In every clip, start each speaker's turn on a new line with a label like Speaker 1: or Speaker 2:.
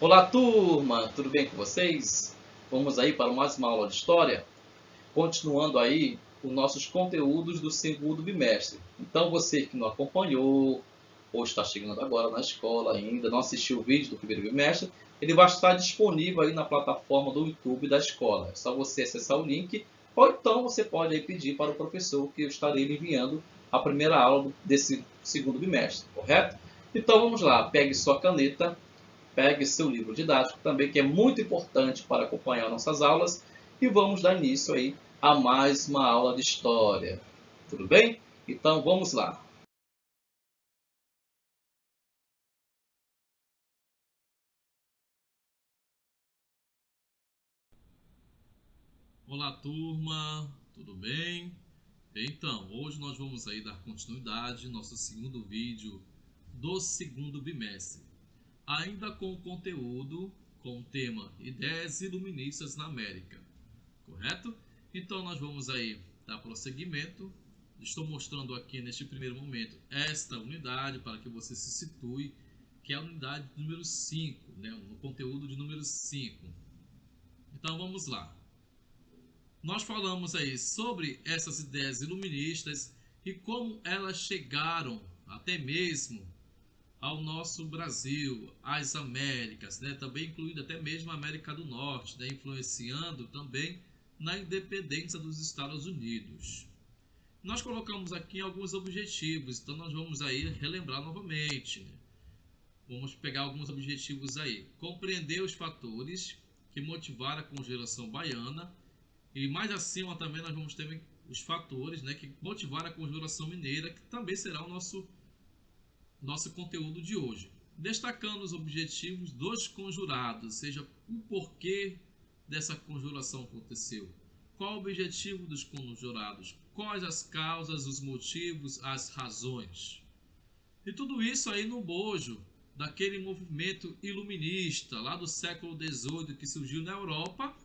Speaker 1: Olá, turma! Tudo bem com vocês? Vamos aí para mais uma aula de História, continuando aí os nossos conteúdos do segundo bimestre. Então, você que não acompanhou, ou está chegando agora na escola ainda, não assistiu o vídeo do primeiro bimestre, ele vai estar disponível aí na plataforma do YouTube da escola. É só você acessar o link, ou então você pode aí pedir para o professor que eu estarei lhe enviando a primeira aula desse segundo bimestre, correto? Então, vamos lá, pegue sua caneta, pegue seu livro didático também, que é muito importante para acompanhar nossas aulas, e vamos dar início aí a mais uma aula de história. Tudo bem? Então vamos lá. Olá, turma, tudo bem? Então, hoje nós vamos aí dar continuidade ao nosso segundo vídeo do segundo bimestre, ainda com o conteúdo com o tema Ideias Iluministas na América, correto? Então nós vamos aí dar prosseguimento. Estou mostrando aqui neste primeiro momento esta unidade para que você se situe, que é a unidade número 5, né? No conteúdo de número 5. Então vamos lá. Nós falamos aí sobre essas ideias iluministas e como elas chegaram até mesmo ao nosso Brasil, às Américas, né? Também incluindo até mesmo a América do Norte, né? Influenciando também na independência dos Estados Unidos. Nós colocamos aqui alguns objetivos, então nós vamos aí relembrar novamente, né? Vamos pegar alguns objetivos aí. Compreender os fatores que motivaram a congelação baiana, e mais acima também nós vamos ter os fatores, né, que motivaram a congelação mineira, que também será o nosso conteúdo de hoje. Destacando os objetivos dos conjurados, ou seja, o porquê dessa conjuração aconteceu. Qual o objetivo dos conjurados? Quais as causas, os motivos, as razões? E tudo isso aí no bojo daquele movimento iluminista lá do século XVIII que surgiu na Europa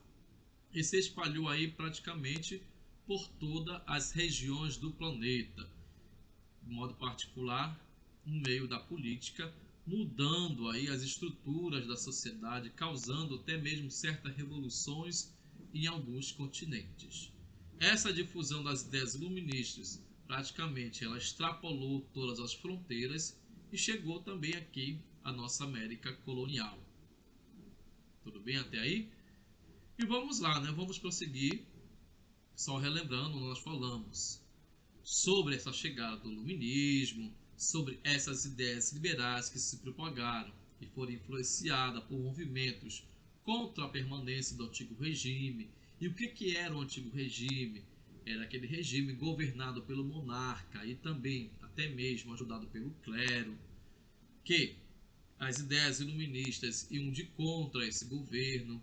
Speaker 1: e se espalhou aí praticamente por todas as regiões do planeta, de modo particular no meio da política, mudando aí as estruturas da sociedade, causando até mesmo certas revoluções em alguns continentes. Essa difusão das ideias iluministas praticamente ela extrapolou todas as fronteiras e chegou também aqui à nossa América colonial. Tudo bem até aí? E vamos lá, né? Vamos prosseguir. Só relembrando, nós falamos sobre essa chegada do iluminismo, sobre essas ideias liberais que se propagaram e foram influenciadas por movimentos contra a permanência do antigo regime. E o que era o antigo regime? Era aquele regime governado pelo monarca e também até mesmo ajudado pelo clero, que as ideias iluministas iam de contra esse governo.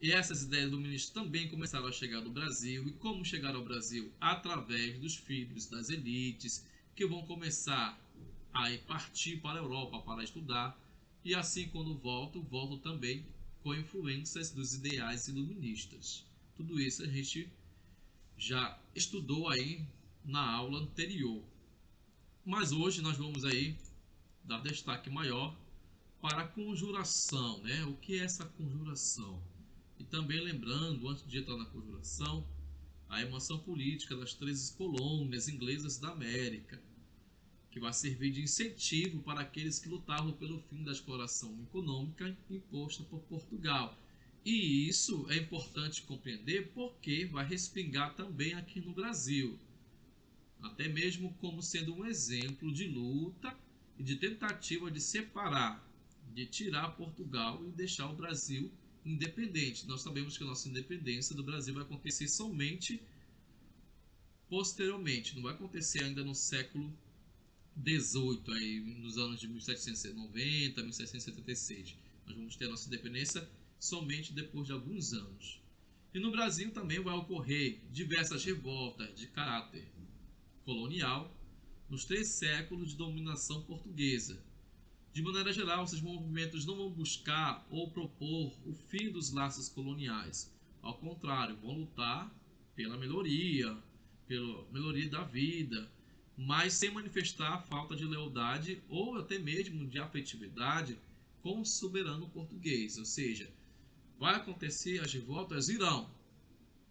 Speaker 1: E essas ideias iluministas também começaram a chegar no Brasil. E como chegaram ao Brasil? Através dos filhos das elites, que vão começar a partir para a Europa para estudar. E assim, quando volto também com influências dos ideais iluministas. Tudo isso a gente já estudou aí na aula anterior. Mas hoje nós vamos aí dar destaque maior para a conjuração, né? O que é essa conjuração? E também lembrando, antes de entrar na conjuração, a emoção política das 13 colônias inglesas da América, que vai servir de incentivo para aqueles que lutavam pelo fim da exploração econômica imposta por Portugal. E isso é importante compreender porque vai respingar também aqui no Brasil, até mesmo como sendo um exemplo de luta e de tentativa de separar, de tirar Portugal e deixar o Brasil independente. Nós sabemos que a nossa independência do Brasil vai acontecer somente posteriormente, não vai acontecer ainda no século XVIII, aí, nos anos de 1790, 1776. Nós vamos ter a nossa independência somente depois de alguns anos. E no Brasil também vai ocorrer diversas revoltas de caráter colonial nos 3 séculos de dominação portuguesa. De maneira geral, esses movimentos não vão buscar ou propor o fim dos laços coloniais. Ao contrário, vão lutar pela melhoria da vida, mas sem manifestar falta de lealdade ou até mesmo de afetividade com o soberano português, ou seja, vai acontecer, as revoltas irão,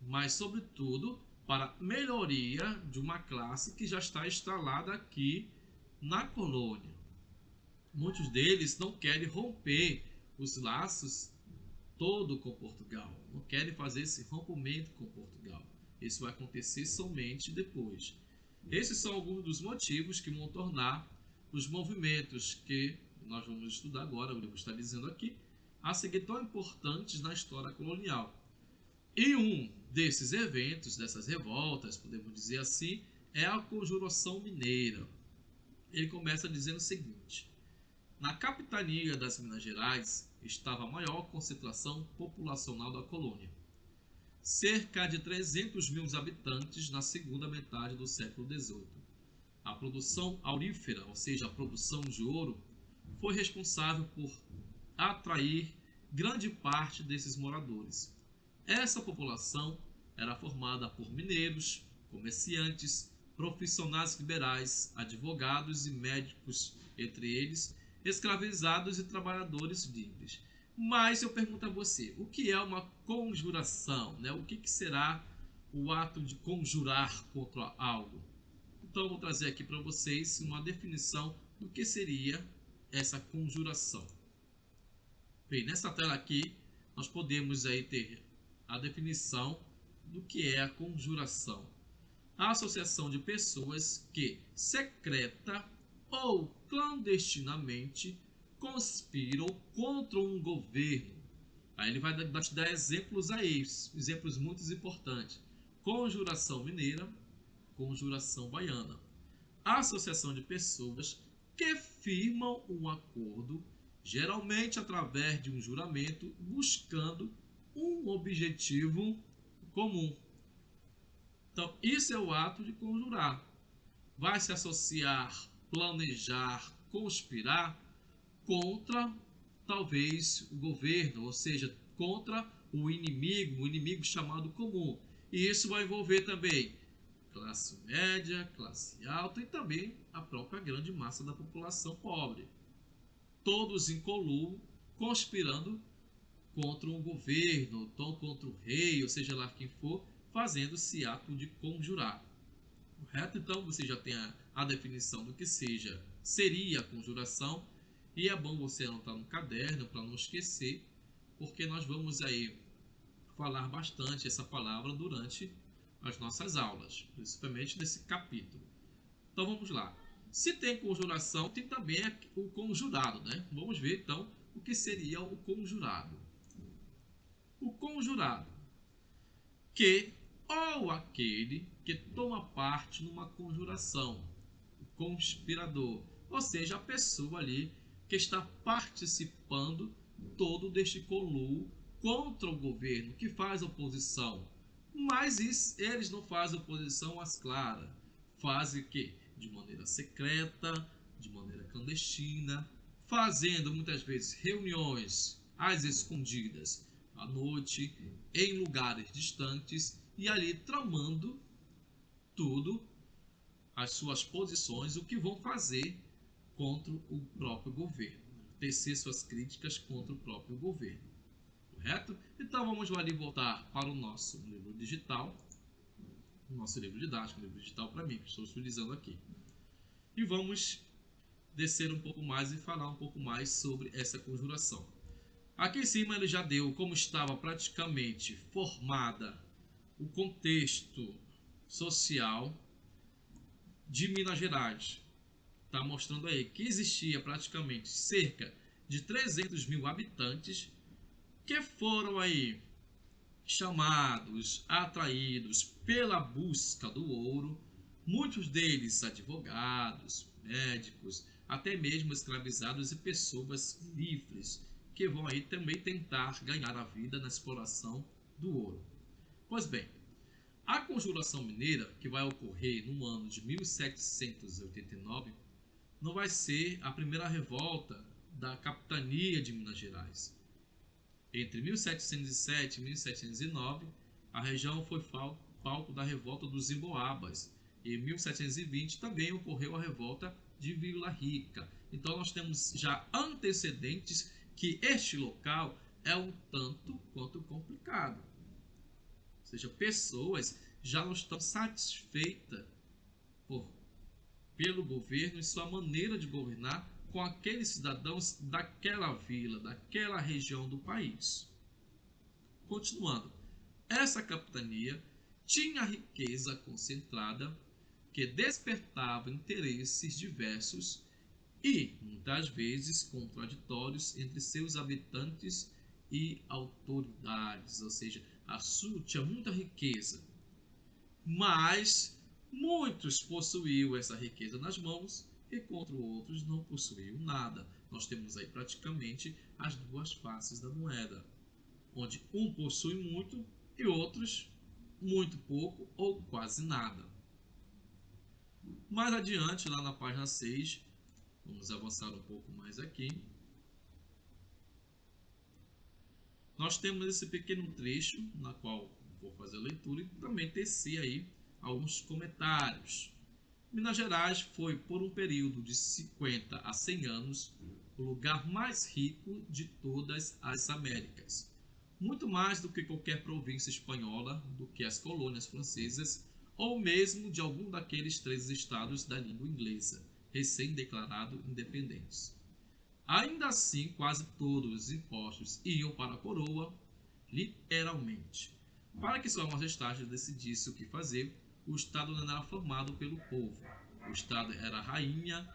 Speaker 1: mas sobretudo para melhoria de uma classe que já está instalada aqui na colônia. Muitos deles não querem romper os laços todo com Portugal, não querem fazer esse rompimento com Portugal. Isso vai acontecer somente depois. Esses são alguns dos motivos que vão tornar os movimentos que nós vamos estudar agora, o livro está dizendo aqui, a seguir tão importantes na história colonial. E um desses eventos, dessas revoltas, podemos dizer assim, é a Conjuração Mineira. Ele começa dizendo o seguinte: na capitania das Minas Gerais estava a maior concentração populacional da colônia, cerca de 300 mil habitantes na segunda metade do século XVIII. A produção aurífera, ou seja, a produção de ouro, foi responsável por atrair grande parte desses moradores. Essa população era formada por mineiros, comerciantes, profissionais liberais, advogados e médicos, entre eles, escravizados e trabalhadores livres. Mas eu pergunto a você, o que é uma conjuração? Né? O que será o ato de conjurar contra algo? Então eu vou trazer aqui para vocês uma definição do que seria essa conjuração. Bem, nessa tela aqui nós podemos aí ter a definição do que é a conjuração. A associação de pessoas que secreta ou clandestinamente conspiram contra um governo. Aí ele vai te dar exemplos aí, exemplos muito importantes. Conjuração mineira, conjuração baiana. Associação de pessoas que firmam um acordo, geralmente através de um juramento, buscando um objetivo comum. Então, isso é o ato de conjurar. Vai se associar, planejar, conspirar contra, talvez, o governo, ou seja, contra o inimigo chamado comum. E isso vai envolver também classe média, classe alta e também a própria grande massa da população pobre. Todos em coluio, conspirando contra um governo, ou contra o rei, ou seja lá quem for, fazendo esse ato de conjurar. Correto? Então você já tem a definição do que seria a conjuração, e é bom você anotar no caderno para não esquecer, porque nós vamos aí falar bastante essa palavra durante as nossas aulas, principalmente nesse capítulo. Então vamos lá. Se tem conjuração, tem também o conjurado, né? Vamos ver então o que seria o conjurado. O conjurado, que ou aquele que toma parte numa conjuração, o conspirador, ou seja, a pessoa ali que está participando todo deste conluio contra o governo, que faz oposição. Mas eles não fazem oposição às claras, fazem o quê? De maneira secreta, de maneira clandestina, fazendo muitas vezes reuniões às escondidas, à noite, em lugares distantes, e ali tramando tudo, as suas posições, o que vão fazer contra o próprio governo, tecer suas críticas contra o próprio governo. Correto? Então vamos ali voltar para o nosso livro digital, o nosso livro didático, o livro digital para mim, que estou utilizando aqui. E vamos descer um pouco mais e falar um pouco mais sobre essa conjuração. Aqui em cima ele já deu como estava praticamente formada o contexto social de Minas Gerais. Está mostrando aí que existia praticamente cerca de 300 mil habitantes que foram aí chamados, atraídos pela busca do ouro, muitos deles advogados, médicos, até mesmo escravizados e pessoas livres, que vão aí também tentar ganhar a vida na exploração do ouro. Pois bem, a Conjuração Mineira, que vai ocorrer no ano de 1789, não vai ser a primeira revolta da capitania de Minas Gerais. Entre 1707 e 1709, a região foi palco da revolta dos Emboabas. E em 1720 também ocorreu a revolta de Vila Rica. Então nós temos já antecedentes que este local é um tanto quanto complicado. Ou seja, pessoas já não estão satisfeitas pelo governo e sua maneira de governar com aqueles cidadãos daquela vila, daquela região do país. Continuando, essa capitania tinha riqueza concentrada que despertava interesses diversos e, muitas vezes, contraditórios entre seus habitantes e autoridades, ou seja, tinha muita riqueza, mas muitos possuíam essa riqueza nas mãos e contra outros não possuíam nada. Nós temos aí praticamente as duas faces da moeda, onde um possui muito e outros muito pouco ou quase nada. Mais adiante, lá na página 6, vamos avançar um pouco mais aqui. Nós temos esse pequeno trecho, na qual vou fazer a leitura e também tecer aí alguns comentários. Minas Gerais foi, por um período de 50 a 100 anos, o lugar mais rico de todas as Américas. Muito mais do que qualquer província espanhola, do que as colônias francesas, ou mesmo de algum daqueles 3 estados da língua inglesa, recém-declarado independentes. Ainda assim, quase todos os impostos iam para a coroa, literalmente. Para que Sua Majestade decidisse o que fazer, o Estado não era formado pelo povo. O Estado era a rainha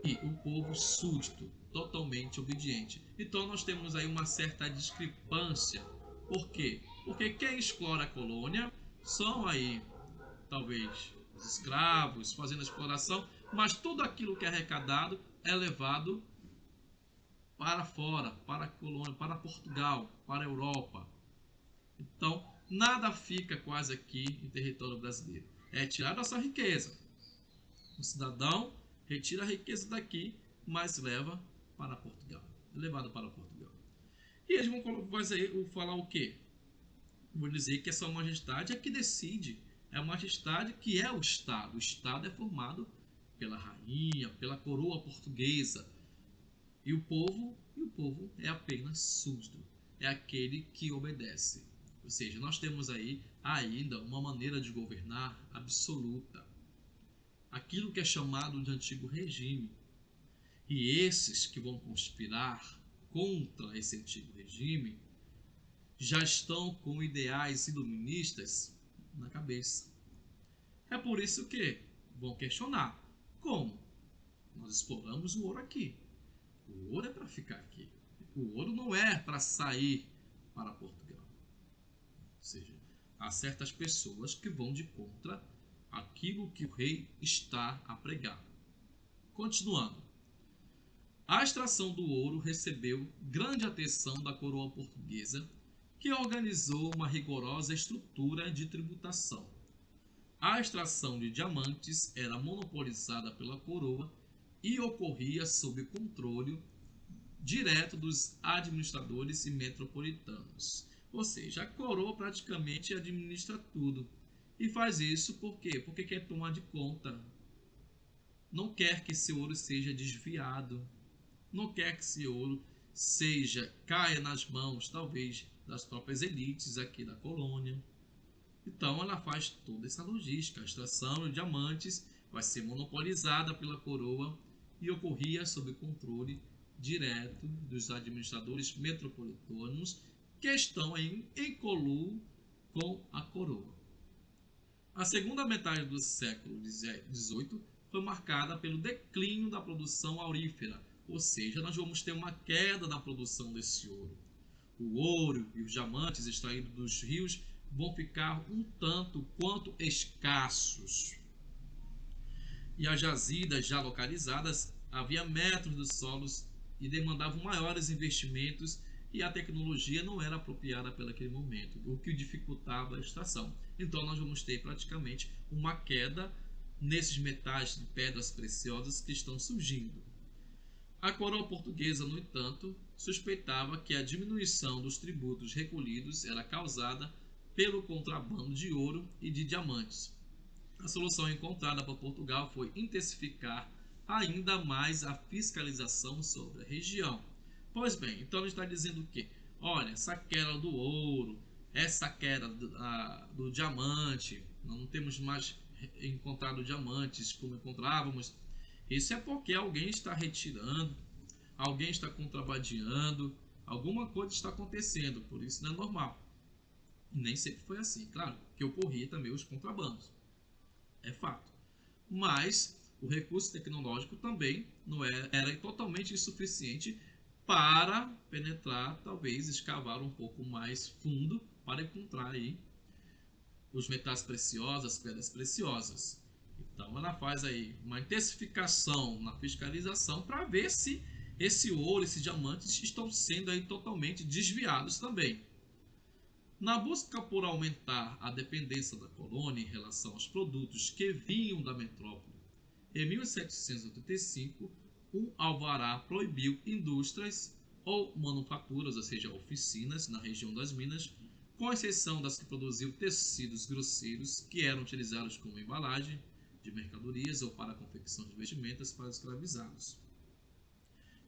Speaker 1: e o povo súdito, totalmente obediente. Então nós temos aí uma certa discrepância. Por quê? Porque quem explora a colônia são aí, talvez, os escravos fazendo a exploração, mas tudo aquilo que é arrecadado é levado para fora, para a colônia, para Portugal, para a Europa. Então, nada fica quase aqui em território brasileiro. É tirada essa riqueza. O cidadão retira a riqueza daqui, mas leva para Portugal. É levado para Portugal. E eles vão falar o quê? Vou dizer que é Sua Majestade é que decide. É a Majestade que é o Estado. O Estado é formado pela rainha, pela coroa portuguesa. E o povo é apenas súdito. É aquele que obedece. Ou seja, nós temos aí ainda uma maneira de governar absoluta. Aquilo que é chamado de antigo regime. E esses que vão conspirar contra esse antigo regime já estão com ideais iluministas na cabeça. É por isso que vão questionar: como? Nós exploramos o ouro aqui. O ouro é para ficar aqui. O ouro não é para sair para Portugal. Ou seja, há certas pessoas que vão de contra aquilo que o rei está a pregar. Continuando. A extração do ouro recebeu grande atenção da coroa portuguesa, que organizou uma rigorosa estrutura de tributação. A extração de diamantes era monopolizada pela coroa e ocorria sob controle direto dos administradores e metropolitanos. Ou seja, a coroa praticamente administra tudo. E faz isso por quê? Porque quer tomar de conta. Não quer que esse ouro seja desviado. Não quer que esse ouro caia nas mãos, talvez, das próprias elites aqui da colônia. Então ela faz toda essa logística. A extração de diamantes vai ser monopolizada pela coroa e ocorria sob controle direto dos administradores metropolitanos que estão em coluio com a coroa. A segunda metade do século XVIII foi marcada pelo declínio da produção aurífera, ou seja, nós vamos ter uma queda na produção desse ouro. O ouro e os diamantes extraídos dos rios vão ficar um tanto quanto escassos. E as jazidas já localizadas havia metros dos solos e demandavam maiores investimentos e a tecnologia não era apropriada para aquele momento, o que dificultava a extração. Então nós vamos ter praticamente uma queda nesses metais de pedras preciosas que estão surgindo. A coroa portuguesa, no entanto, suspeitava que a diminuição dos tributos recolhidos era causada pelo contrabando de ouro e de diamantes. A solução encontrada por Portugal foi intensificar ainda mais a fiscalização sobre a região. Pois bem, então ele está dizendo o quê? Olha, essa queda do ouro, essa queda do diamante, não temos mais encontrado diamantes como encontrávamos. Isso é porque alguém está retirando, alguém está contrabandeando, alguma coisa está acontecendo, por isso não é normal. Nem sempre foi assim, claro, que ocorria também os contrabandos, é fato. Mas o recurso tecnológico também não era totalmente insuficiente para penetrar, talvez escavar um pouco mais fundo para encontrar aí os metais preciosos, as pedras preciosas. Então ela faz aí uma intensificação na fiscalização para ver se esse ouro, esses diamantes estão sendo aí totalmente desviados também. Na busca por aumentar a dependência da colônia em relação aos produtos que vinham da metrópole, em 1785, um alvará proibiu indústrias ou manufaturas, ou seja, oficinas, na região das Minas, com exceção das que produziam tecidos grosseiros que eram utilizados como embalagem de mercadorias ou para a confecção de vestimentas para escravizados.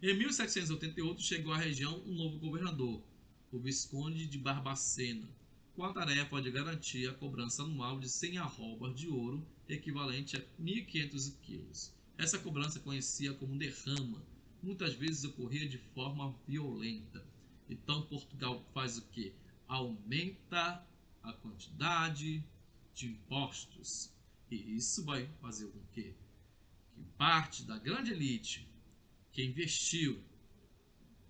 Speaker 1: Em 1788 chegou à região um novo governador, o Visconde de Barbacena, com a tarefa de garantir a cobrança anual de 100 arrobas de ouro, equivalente a 1.500 quilos. Essa cobrança conhecia como derrama, muitas vezes ocorria de forma violenta. Então Portugal faz o que? Aumenta a quantidade de impostos. E isso vai fazer com que parte da grande elite que investiu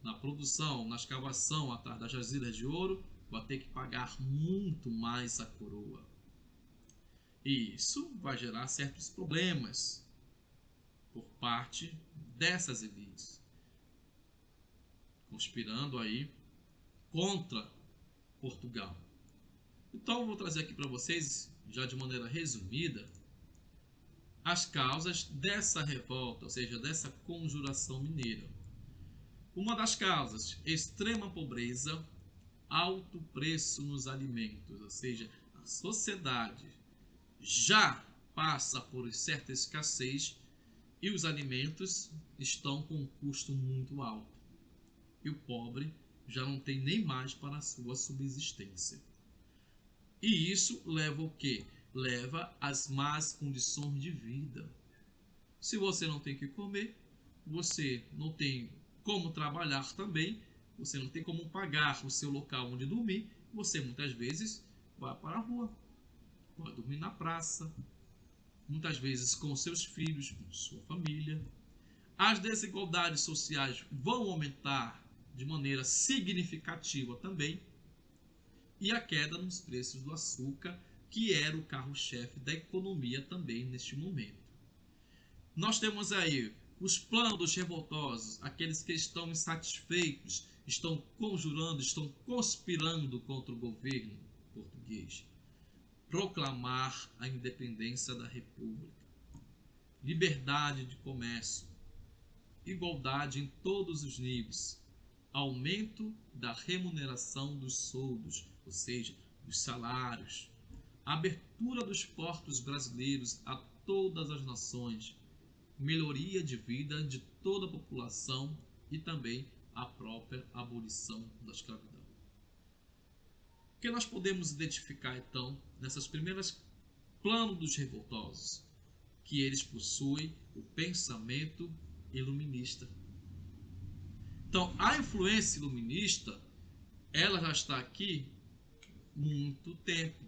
Speaker 1: na produção, na escavação atrás das jazidas de ouro, vai ter que pagar muito mais a coroa. E isso vai gerar certos problemas por parte dessas elites, conspirando aí contra Portugal. Então eu vou trazer aqui para vocês, já de maneira resumida, as causas dessa revolta, ou seja, dessa conjuração mineira. Uma das causas, extrema pobreza, alto preço nos alimentos, ou seja, a sociedade já passa por certa escassez e os alimentos estão com um custo muito alto. E o pobre já não tem nem mais para a sua subsistência. E isso leva o quê? Leva às más condições de vida. Se você não tem o que comer, você não tem como trabalhar também, você não tem como pagar o seu local onde dormir, você muitas vezes vai para a rua, vai dormir na praça, muitas vezes com seus filhos, com sua família. As desigualdades sociais vão aumentar de maneira significativa também, e a queda nos preços do açúcar, que era o carro-chefe da economia também neste momento. Nós temos aí os planos dos revoltosos, aqueles que estão insatisfeitos, estão conjurando, estão conspirando contra o governo português. Proclamar a independência da República, liberdade de comércio, igualdade em todos os níveis, aumento da remuneração dos soldos, ou seja, dos salários, abertura dos portos brasileiros a todas as nações, melhoria de vida de toda a população e também a própria abolição da escravidão. O que nós podemos identificar então nessas primeiras planos dos revoltosos? Que eles possuem o pensamento iluminista. Então, a influência iluminista, ela já está aqui muito tempo.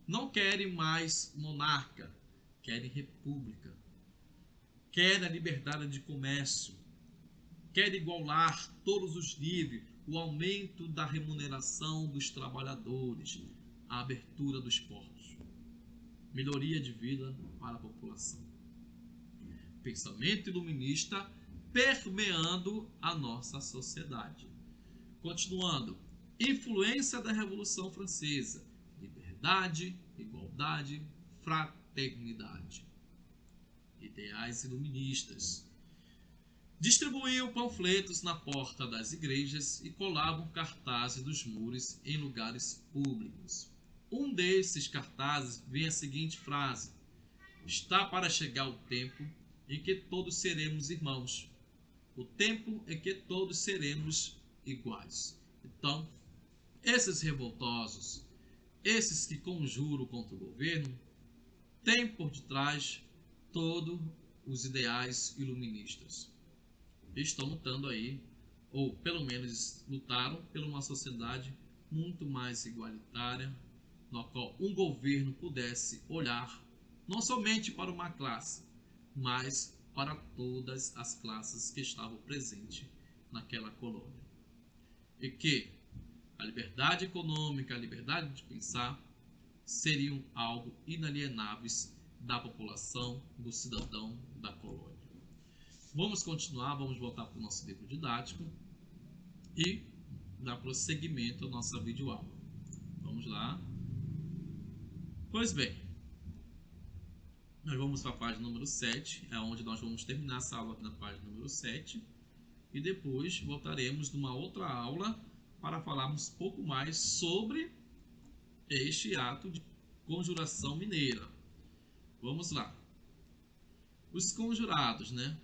Speaker 1: Não querem mais monarca, querem república. Querem a liberdade de comércio. Querem igualar todos os níveis, o aumento da remuneração dos trabalhadores, a abertura dos portos, melhoria de vida para a população. Pensamento iluminista permeando a nossa sociedade. Continuando, influência da Revolução Francesa, liberdade, igualdade, fraternidade. Ideais iluministas. Distribuíam panfletos na porta das igrejas e colavam cartazes dos muros em lugares públicos. Um desses cartazes vem a seguinte frase: está para chegar o tempo em que todos seremos irmãos. O tempo em que todos seremos iguais. Então, esses revoltosos, esses que conjuram contra o governo, têm por detrás todos os ideais iluministas. Estão lutando aí, ou pelo menos lutaram por uma sociedade muito mais igualitária, na qual um governo pudesse olhar não somente para uma classe, mas para todas as classes que estavam presentes naquela colônia. E que a liberdade econômica, a liberdade de pensar seriam algo inalienáveis da população, do cidadão da colônia. Vamos continuar, vamos voltar para o nosso livro didático e dar prosseguimento à nossa videoaula. Vamos lá. Pois bem, nós vamos para a página número 7, é onde nós vamos terminar essa aula aqui na página número 7. E depois voltaremos numa outra aula para falarmos um pouco mais sobre este ato de conjuração mineira. Vamos lá. Os conjurados, né?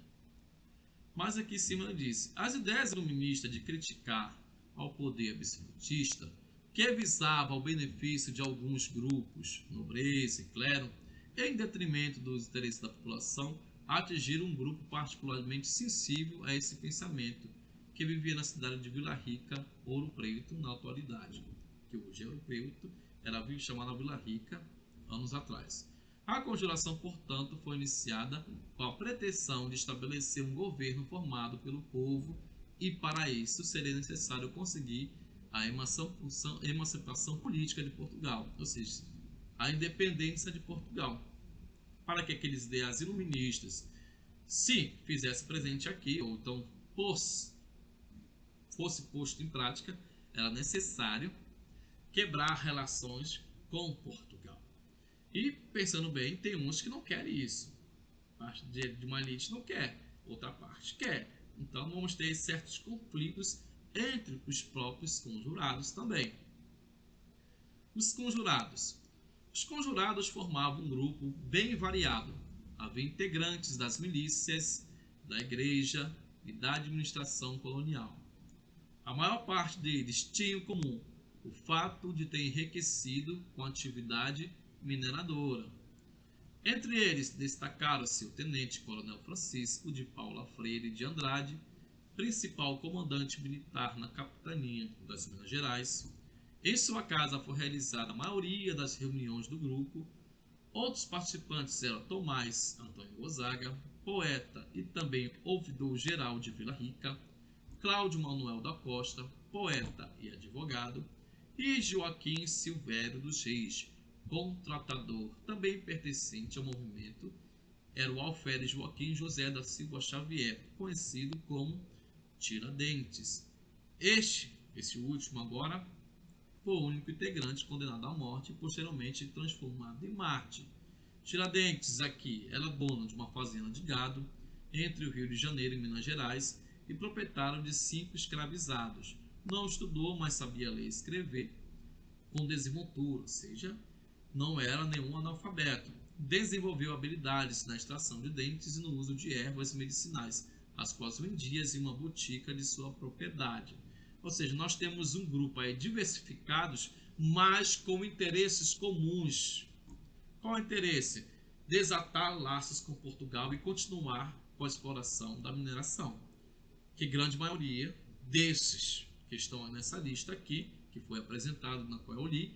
Speaker 1: Mas aqui em cima diz: as ideias iluministas de criticar ao poder absolutista, que visava o benefício de alguns grupos, nobreza e clero, em detrimento dos interesses da população, atingiram um grupo particularmente sensível a esse pensamento, que vivia na cidade de Vila Rica, Ouro Preto, na atualidade, que hoje é Ouro Preto, era chamada Vila Rica anos atrás. A conjuração, portanto, foi iniciada com a pretensão de estabelecer um governo formado pelo povo e, para isso, seria necessário conseguir a emancipação política de Portugal, ou seja, a independência de Portugal, para que aqueles ideais iluministas se fizesse presente aqui, ou então fosse posto em prática, era necessário quebrar relações com Portugal. E, pensando bem, tem uns que não querem isso. Parte de uma elite não quer, outra parte quer. Então, vamos ter certos conflitos entre os próprios conjurados também. Os conjurados. Os conjurados formavam um grupo bem variado. Havia integrantes das milícias, da igreja e da administração colonial. A maior parte deles tinha em comum o fato de ter enriquecido com a atividade mineradora. Entre eles destacaram-se o tenente-coronel Francisco de Paula Freire de Andrade, principal comandante militar na capitania das Minas Gerais. Em sua casa foi realizada a maioria das reuniões do grupo. Outros participantes eram Tomás Antônio Gonzaga, poeta e também ouvidor geral de Vila Rica, Cláudio Manuel da Costa, poeta e advogado, e Joaquim Silvério dos Reis, contratador, também pertencente ao movimento, era o alferes Joaquim José da Silva Xavier, conhecido como Tiradentes. Esse último agora, foi o único integrante condenado à morte e posteriormente transformado em mártir. Tiradentes aqui era dono de uma fazenda de gado entre o Rio de Janeiro e Minas Gerais e proprietário de 5 escravizados. Não estudou, mas sabia ler e escrever com desenvoltura, ou seja, não era nenhum analfabeto. Desenvolveu habilidades na extração de dentes e no uso de ervas medicinais, as quais vendia em uma botica de sua propriedade. Ou seja, nós temos um grupo aí diversificados, mas com interesses comuns. Qual é o interesse? Desatar laços com Portugal e continuar com a exploração da mineração. Que grande maioria desses que estão nessa lista aqui, que foi apresentado na qual eu li,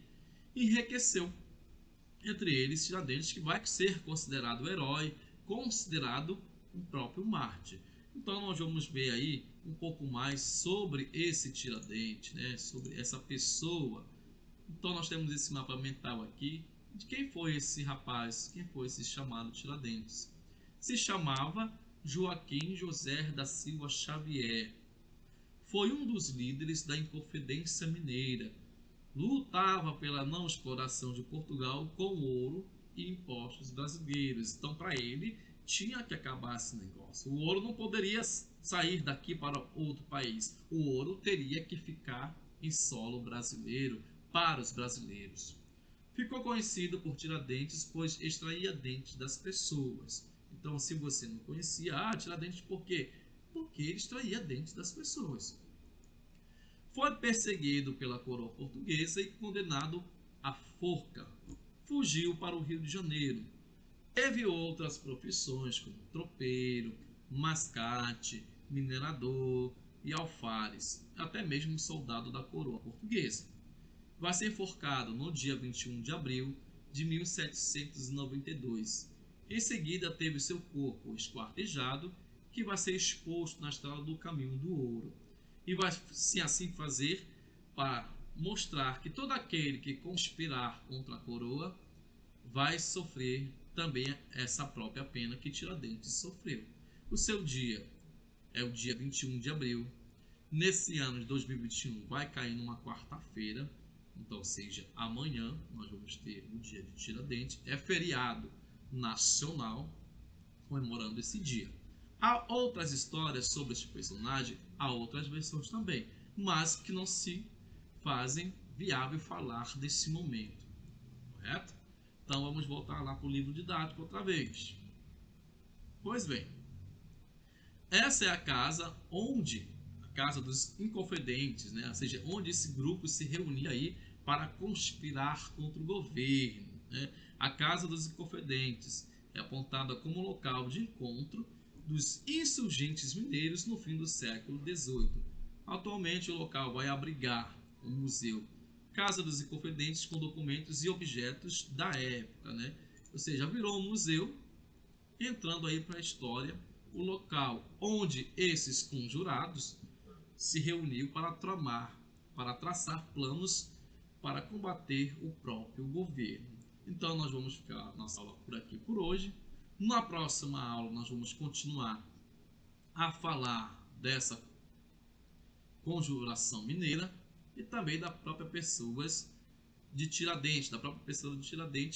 Speaker 1: enriqueceu. Entre eles, Tiradentes, que vai ser considerado herói, considerado um próprio mártir. Então nós vamos ver aí um pouco mais sobre esse Tiradentes, né? Sobre essa pessoa. Então nós temos esse mapa mental aqui de quem foi esse rapaz, quem foi esse chamado Tiradentes. Se chamava Joaquim José da Silva Xavier. Foi um dos líderes da Inconfidência Mineira. Lutava pela não exploração de Portugal com ouro e impostos brasileiros. Então, para ele, tinha que acabar esse negócio. O ouro não poderia sair daqui para outro país. O ouro teria que ficar em solo brasileiro, para os brasileiros. Ficou conhecido por Tiradentes, pois extraía dentes das pessoas. Então, se você não conhecia, Tiradentes por quê? porque ele extraía dentes das pessoas. Foi perseguido pela coroa portuguesa e condenado à forca. Fugiu para o Rio de Janeiro. Teve outras profissões como tropeiro, mascate, minerador e alfares, até mesmo soldado da coroa portuguesa. Vai ser enforcado no dia 21 de abril de 1792. Em seguida, teve seu corpo esquartejado, que vai ser exposto na estrada do Caminho do Ouro. E vai se assim fazer para mostrar que todo aquele que conspirar contra a coroa vai sofrer também essa própria pena que Tiradentes sofreu. O seu dia é o dia 21 de abril. Nesse ano de 2021 vai cair numa quarta-feira, então, ou seja, amanhã nós vamos ter o dia de Tiradentes. É feriado nacional comemorando esse dia. Há outras histórias sobre este personagem, há outras versões também, mas que não se fazem viável falar desse momento, correto? Então vamos voltar lá para o livro didático outra vez. Pois bem, essa é a casa dos Inconfidentes, né? Ou seja, onde esse grupo se reunia aí para conspirar contra o governo, né? A casa dos Inconfidentes é apontada como local de encontro dos insurgentes mineiros no fim do século XVIII. Atualmente o local vai abrigar o museu Casa dos Inconfidentes com documentos e objetos da época, né? Ou seja, virou um museu, entrando aí para a história, o local onde esses conjurados se reuniu para tramar, para traçar planos para combater o próprio governo. Então nós vamos ficar nossa aula por aqui por hoje. Na próxima aula nós vamos continuar a falar dessa conjuração mineira e também da própria pessoa de Tiradentes,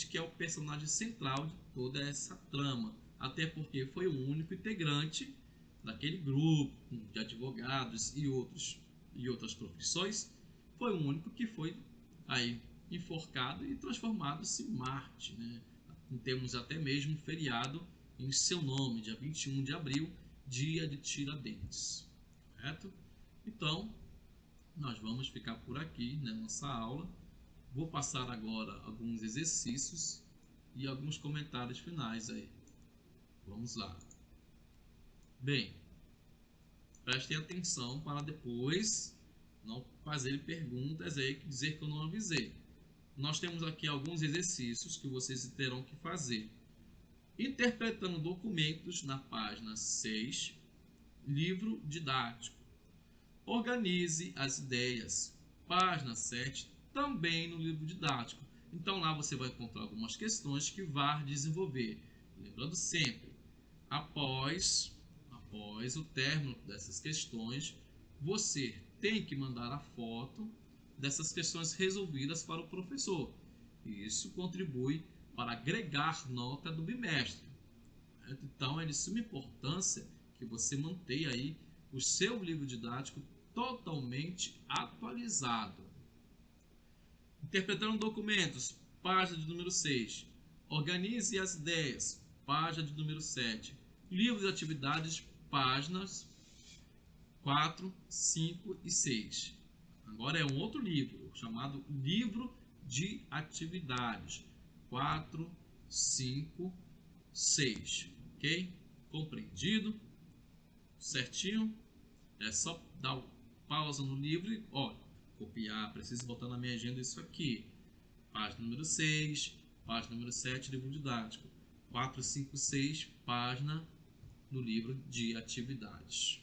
Speaker 1: que é o personagem central de toda essa trama, até porque foi o único integrante daquele grupo de advogados e outras profissões, foi o único que foi aí enforcado e transformado-se em Marte, né? Temos até mesmo feriado em seu nome, dia 21 de abril, dia de Tiradentes, correto? Então, nós vamos ficar por aqui na nossa aula. Vou passar agora alguns exercícios e alguns comentários finais aí. Vamos lá. Bem, prestem atenção para depois não fazer perguntas aí que dizer que eu não avisei. Nós temos aqui alguns exercícios que vocês terão que fazer. Interpretando documentos na página 6, livro didático. Organize as ideias, página 7, também no livro didático. Então lá você vai encontrar algumas questões que vai desenvolver. Lembrando sempre, após o término dessas questões, você tem que mandar a foto dessas questões resolvidas para o professor. Isso contribui para agregar nota do bimestre. Então é de suma importância que você mantenha aí o seu livro didático totalmente atualizado. Interpretando documentos, página de número 6. Organize as ideias, página de número 7. Livro de atividades, páginas 4, 5 e 6. Agora é um outro livro, chamado Livro de Atividades, 4, 5, 6. Ok? Compreendido? Certinho? É só dar pausa no livro e, copiar, preciso botar na minha agenda isso aqui. Página número 6, página número 7, livro didático. 4, 5, 6, página no livro de atividades.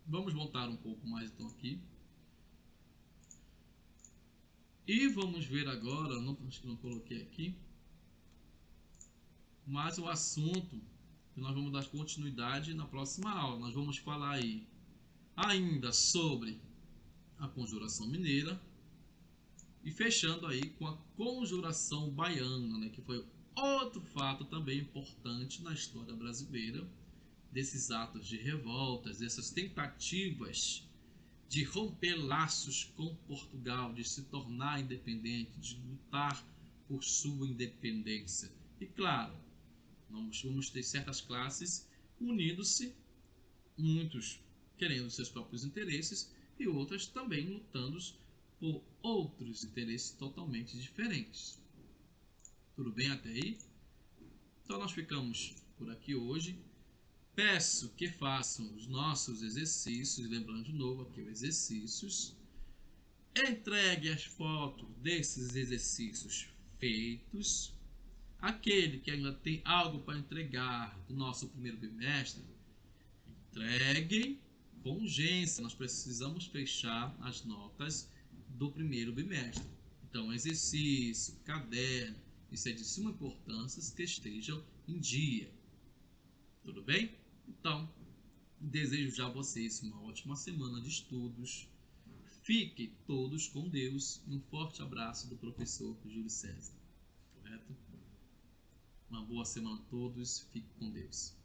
Speaker 1: Vamos voltar um pouco mais então aqui. E vamos ver agora, acho que não coloquei aqui, mas o assunto que nós vamos dar continuidade na próxima aula. Nós vamos falar aí ainda sobre a conjuração mineira e fechando aí com a conjuração baiana, né, que foi outro fato também importante na história brasileira, desses atos de revoltas, dessas tentativas de romper laços com Portugal, de se tornar independente, de lutar por sua independência. E claro, nós vamos ter certas classes unindo-se muitos querendo seus próprios interesses e outras também lutando por outros interesses totalmente diferentes. Tudo bem até aí? Então nós ficamos por aqui hoje. Peço que façam os nossos exercícios, lembrando de novo aqui os exercícios. Entregue as fotos desses exercícios feitos. Aquele que ainda tem algo para entregar do nosso primeiro bimestre, entreguem com urgência. Nós precisamos fechar as notas do primeiro bimestre. Então, exercício, caderno, isso é de suma importância que estejam em dia. Tudo bem? Então, desejo já a vocês uma ótima semana de estudos. Fiquem todos com Deus e um forte abraço do professor Júlio César. Correto? Uma boa semana a todos. Fiquem com Deus.